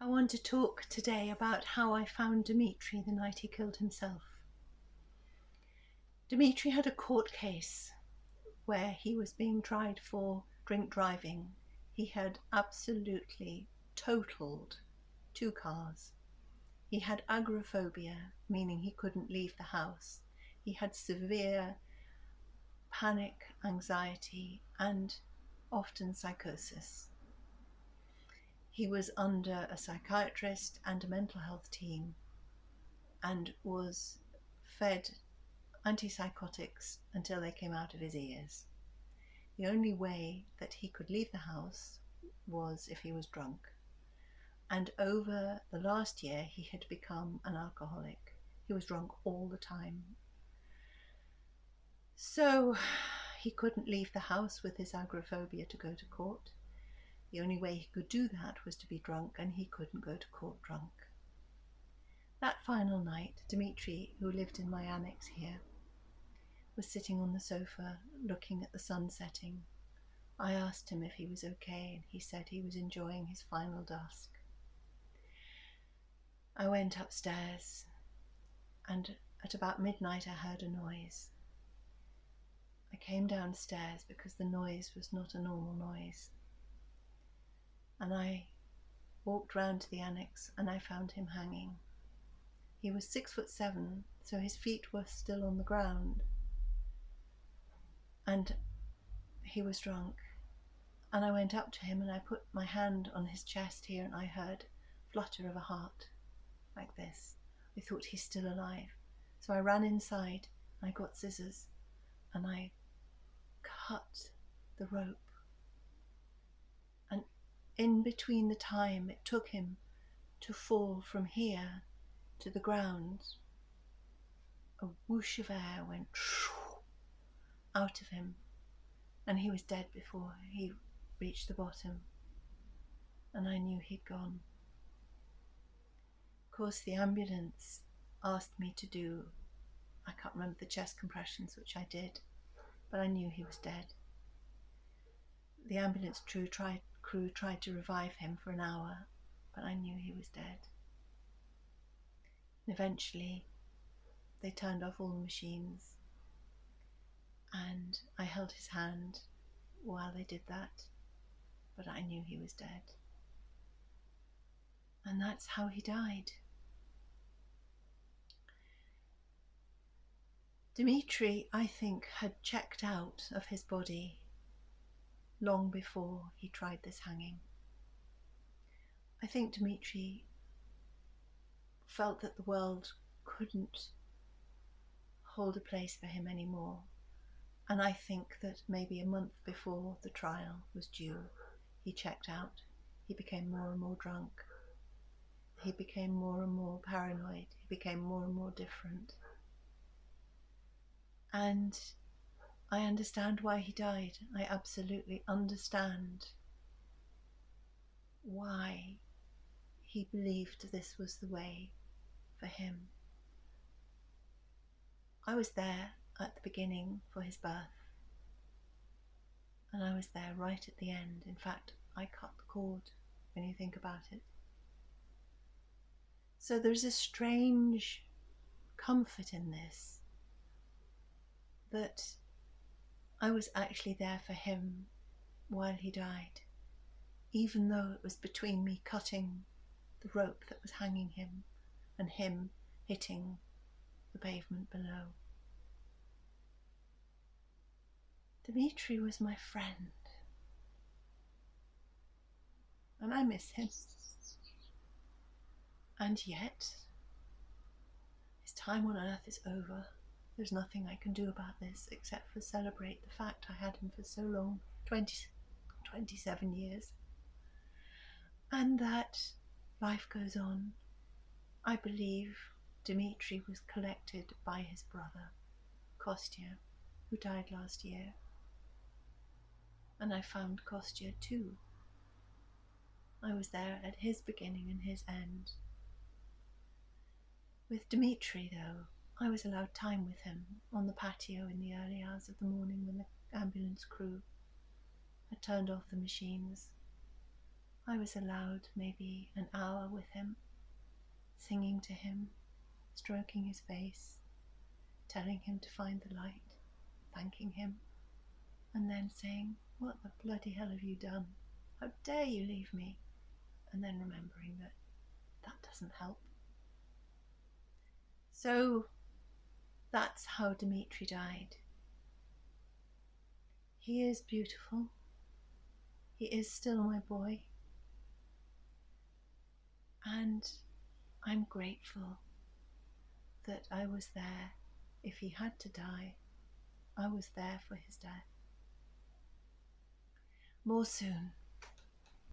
I want to talk today about how I found Dimitri the night he killed himself. Dimitri had a court case where he was being tried for drink driving. He had absolutely totaled 2 cars. He had agoraphobia, meaning he couldn't leave the house. He had severe panic, anxiety, and often psychosis. He was under a psychiatrist and a mental health team and was fed antipsychotics until they came out of his ears. The only way that he could leave the house was if he was drunk. And over the last year, he had become an alcoholic. He was drunk all the time. So he couldn't leave the house with his agoraphobia to go to court. The only way he could do that was to be drunk, and he couldn't go to court drunk. That final night, Dimitri, who lived in my annex here, was sitting on the sofa looking at the sun setting. I asked him if he was okay, and he said he was enjoying his final dusk. I went upstairs, and at about midnight I heard a noise. I came downstairs because the noise was not a normal noise. And I walked round to the annex and I found him hanging. He was 6'7", so his feet were still on the ground. And he was drunk. And I went up to him and I put my hand on his chest here, and I heard a flutter of a heart, like this. I thought, he's still alive. So I ran inside, I got scissors, and I cut the rope. And in between the time it took him to fall from here to the ground, a whoosh of air went out of him, and he was dead before he reached the bottom, and I knew he'd gone. Of course, the ambulance asked me to do, I can't remember, the chest compressions, which I did, but I knew he was dead. The ambulance crew tried to revive him for an hour, but I knew he was dead. And eventually, they turned off all the machines, and I held his hand while they did that, but I knew he was dead. And that's how he died. Dimitri, I think, had checked out of his body long before he tried this hanging. I think Dimitri felt that the world couldn't hold a place for him anymore. And I think that maybe a month before the trial was due, he checked out. He became more and more drunk. He became more and more paranoid. He became more and more different. And I understand why he died. I absolutely understand why he believed this was the way for him. I was there at the beginning for his birth, and I was there right at the end. In fact, I cut the cord when you think about it. So there's a strange comfort in this, that I was actually there for him while he died, even though it was between me cutting the rope that was hanging him and him hitting the pavement below. Dimitri was my friend, and I miss him. And yet, his time on earth is over. There's nothing I can do about this except for celebrate the fact I had him for so long, 27 years, and that life goes on. I believe Dimitri was collected by his brother, Kostya, who died last year. And I found Kostya too. I was there at his beginning and his end. With Dimitri, though, I was allowed time with him on the patio in the early hours of the morning when the ambulance crew had turned off the machines. I was allowed maybe an hour with him, singing to him, stroking his face, telling him to find the light, thanking him, and then saying, "What the bloody hell have you done? How dare you leave me?" And then remembering that that doesn't help. So that's how Dimitri died. He is beautiful. He is still my boy. And I'm grateful that I was there. If he had to die, I was there for his death. More soon.